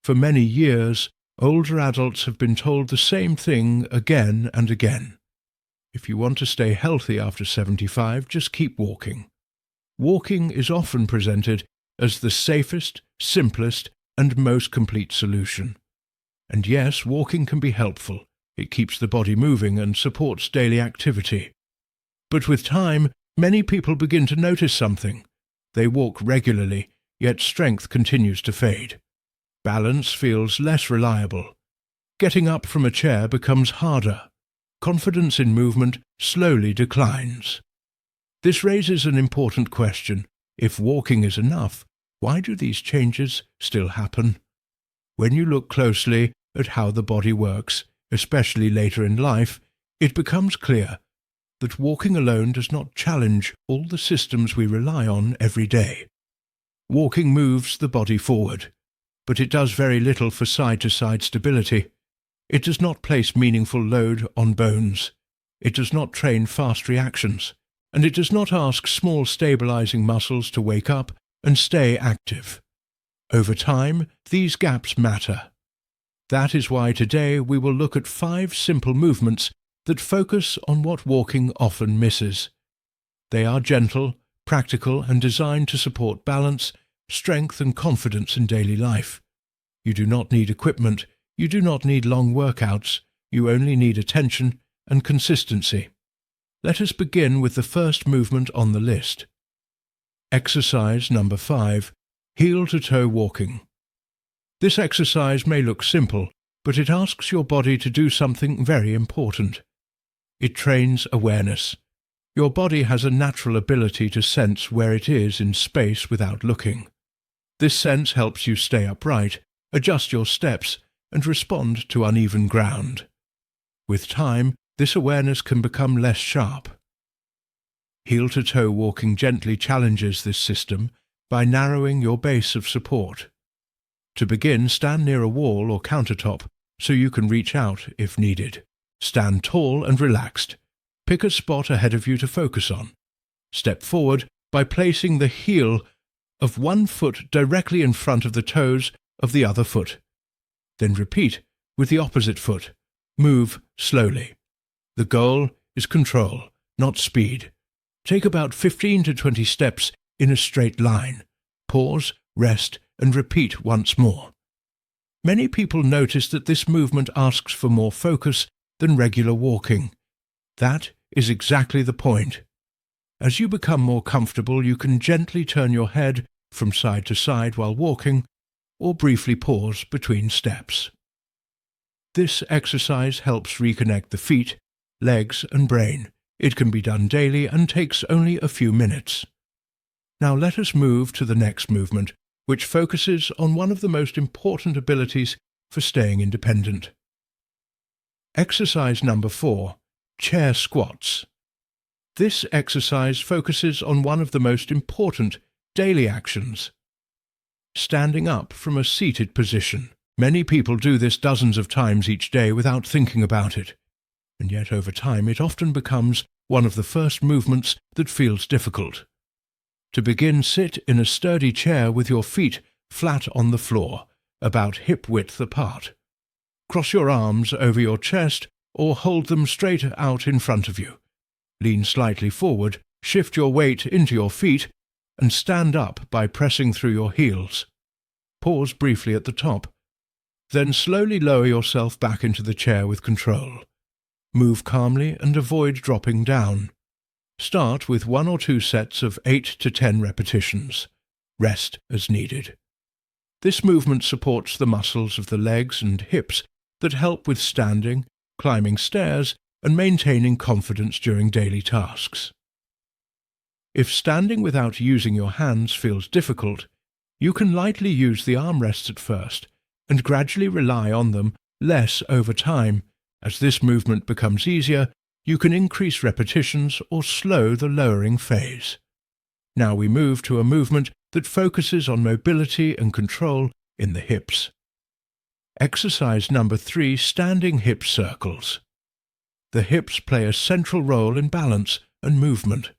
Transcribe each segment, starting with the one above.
For many years, older adults have been told the same thing again and again. If you want to stay healthy after 75, just keep walking. Walking is often presented as the safest, simplest, and most complete solution. And yes, walking can be helpful. It keeps the body moving and supports daily activity. But with time, many people begin to notice something. They walk regularly, yet strength continues to fade. Balance feels less reliable. Getting up from a chair becomes harder. Confidence in movement slowly declines. This raises an important question. If walking is enough, why do these changes still happen? When you look closely at how the body works, especially later in life, it becomes clear that walking alone does not challenge all the systems we rely on every day. Walking moves the body forward, but it does very little for side-to-side stability. It does not place meaningful load on bones. It does not train fast reactions, and it does not ask small stabilizing muscles to wake up and stay active. Over time, these gaps matter. That is why today we will look at 5 simple movements that focus on what walking often misses. They are gentle, practical, and designed to support balance, strength, and confidence in daily life. You do not need equipment, you do not need long workouts, you only need attention and consistency. Let us begin with the first movement on the list. Exercise number 5, heel-to-toe walking. This exercise may look simple, but it asks your body to do something very important. It trains awareness. Your body has a natural ability to sense where it is in space without looking. This sense helps you stay upright, adjust your steps, and respond to uneven ground. With time, this awareness can become less sharp. Heel-to-toe walking gently challenges this system by narrowing your base of support. To begin, stand near a wall or countertop so you can reach out if needed. Stand tall and relaxed. Pick a spot ahead of you to focus on. Step forward by placing the heel of one foot directly in front of the toes of the other foot. Then repeat with the opposite foot. Move slowly. The goal is control, not speed. Take about 15 to 20 steps in a straight line. Pause, rest, and repeat once more. Many people notice that this movement asks for more focus than regular walking. That is exactly the point. As you become more comfortable, you can gently turn your head from side to side while walking, or briefly pause between steps. This exercise helps reconnect the feet, legs, and brain. It can be done daily and takes only a few minutes. Now let us move to the next movement, which focuses on one of the most important abilities for staying independent. Exercise number 4, chair squats. This exercise focuses on one of the most important daily actions, standing up from a seated position. Many people do this dozens of times each day without thinking about it, and yet over time it often becomes one of the first movements that feels difficult. To begin, sit in a sturdy chair with your feet flat on the floor, about hip-width apart. Cross your arms over your chest or hold them straight out in front of you. Lean slightly forward, shift your weight into your feet, and stand up by pressing through your heels. Pause briefly at the top. Then slowly lower yourself back into the chair with control. Move calmly and avoid dropping down. Start with 1 or 2 sets of 8 to 10 repetitions. Rest as needed. This movement supports the muscles of the legs and hips that help with standing, climbing stairs, and maintaining confidence during daily tasks. If standing without using your hands feels difficult, you can lightly use the armrests at first and gradually rely on them less over time. As this movement becomes easier, you can increase repetitions or slow the lowering phase. Now we move to a movement that focuses on mobility and control in the hips. Exercise number 3, standing hip circles. The hips play a central role in balance and movement.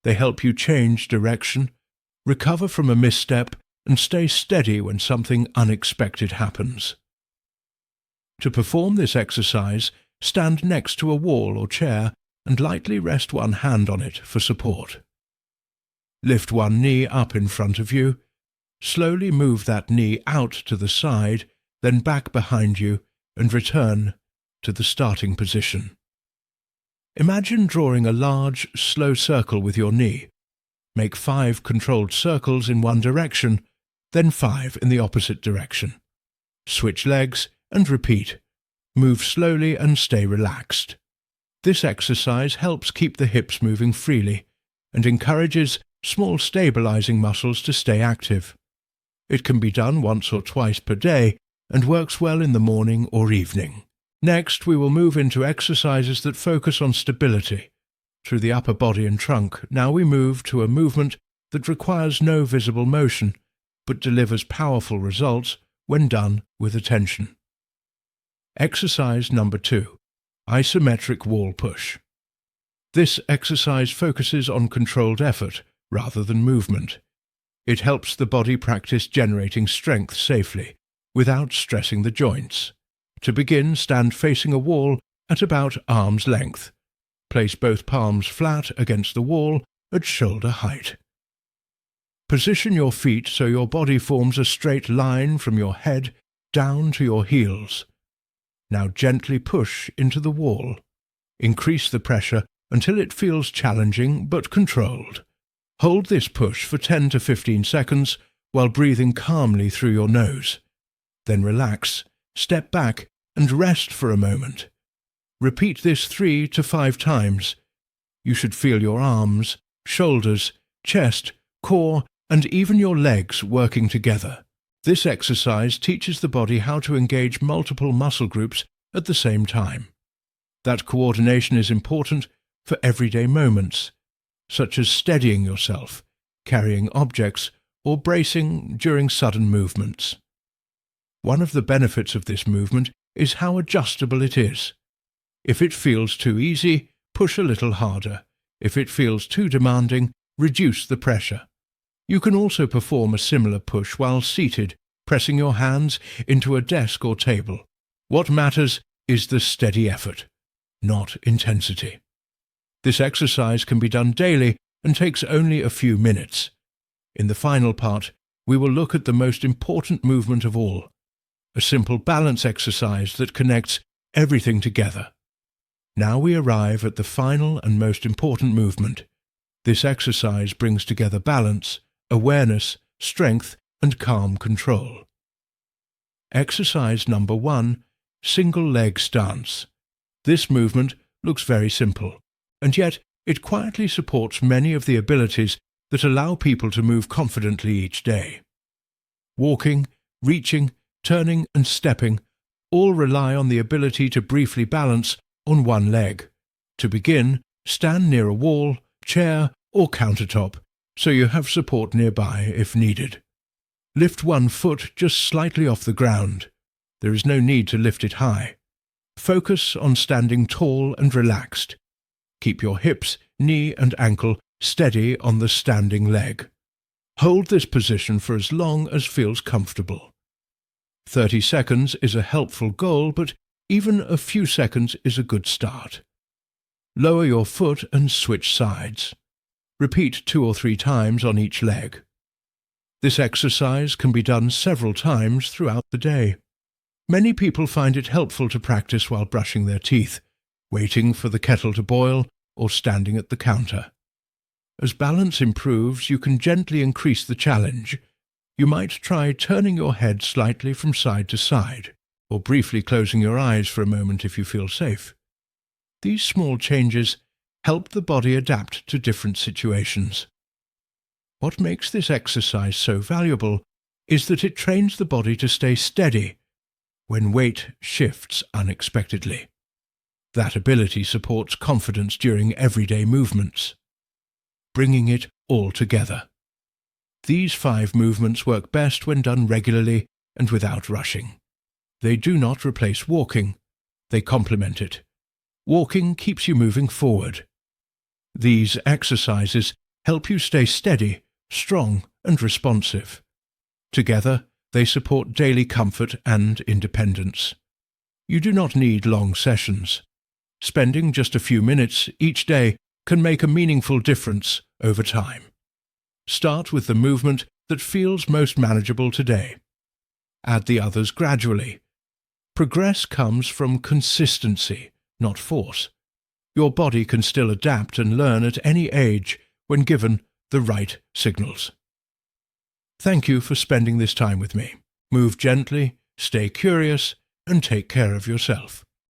They help you change direction, recover from a misstep, and stay steady when something unexpected happens. To perform this exercise, stand next to a wall or chair and lightly rest one hand on it for support. Lift one knee up in front of you. Slowly move that knee out to the side, then back behind you, and return to the starting position. Imagine drawing a large, slow circle with your knee. Make 5 controlled circles in one direction, then 5 in the opposite direction. Switch legs and repeat. Move slowly and stay relaxed. This exercise helps keep the hips moving freely and encourages small stabilizing muscles to stay active. It can be done once or twice per day and works well in the morning or evening. Next, we will move into exercises that focus on stability through the upper body and trunk. Now we move to a movement that requires no visible motion, but delivers powerful results when done with attention. Exercise number 2, isometric wall push. This exercise focuses on controlled effort rather than movement. It helps the body practice generating strength safely, without stressing the joints. To begin, stand facing a wall at about arm's length. Place both palms flat against the wall at shoulder height. Position your feet so your body forms a straight line from your head down to your heels. Now gently push into the wall. Increase the pressure until it feels challenging but controlled. Hold this push for 10 to 15 seconds while breathing calmly through your nose. Then relax, step back, and rest for a moment. Repeat this 3 to 5 times. You should feel your arms, shoulders, chest, core, and even your legs working together. This exercise teaches the body how to engage multiple muscle groups at the same time. That coordination is important for everyday moments, such as steadying yourself, carrying objects, or bracing during sudden movements. One of the benefits of this movement is how adjustable it is. If it feels too easy, push a little harder. If it feels too demanding, reduce the pressure. You can also perform a similar push while seated, pressing your hands into a desk or table. What matters is the steady effort, not intensity. This exercise can be done daily and takes only a few minutes. In the final part, we will look at the most important movement of all, a simple balance exercise that connects everything together. Now we arrive at the final and most important movement. This exercise brings together balance, awareness, strength, and calm control. Exercise number 1, single leg stance. This movement looks very simple, and yet it quietly supports many of the abilities that allow people to move confidently each day. Walking, reaching, turning, and stepping all rely on the ability to briefly balance on one leg. To begin, stand near a wall, chair, or countertop, so you have support nearby if needed. Lift one foot just slightly off the ground. There is no need to lift it high. Focus on standing tall and relaxed. Keep your hips, knee, and ankle steady on the standing leg. Hold this position for as long as feels comfortable. 30 seconds is a helpful goal, but even a few seconds is a good start. Lower your foot and switch sides. Repeat 2 or 3 times on each leg. This exercise can be done several times throughout the day. Many people find it helpful to practice while brushing their teeth, waiting for the kettle to boil, or standing at the counter. As balance improves, you can gently increase the challenge. You might try turning your head slightly from side to side, or briefly closing your eyes for a moment if you feel safe. These small changes help the body adapt to different situations. What makes this exercise so valuable is that it trains the body to stay steady when weight shifts unexpectedly. That ability supports confidence during everyday movements, bringing it all together. These 5 movements work best when done regularly and without rushing. They do not replace walking, they complement it. Walking keeps you moving forward. These exercises help you stay steady, strong, and responsive. Together, they support daily comfort and independence. You do not need long sessions. Spending just a few minutes each day can make a meaningful difference over time. Start with the movement that feels most manageable today. Add the others gradually. Progress comes from consistency, not force. Your body can still adapt and learn at any age when given the right signals. Thank you for spending this time with me. Move gently, stay curious, and take care of yourself.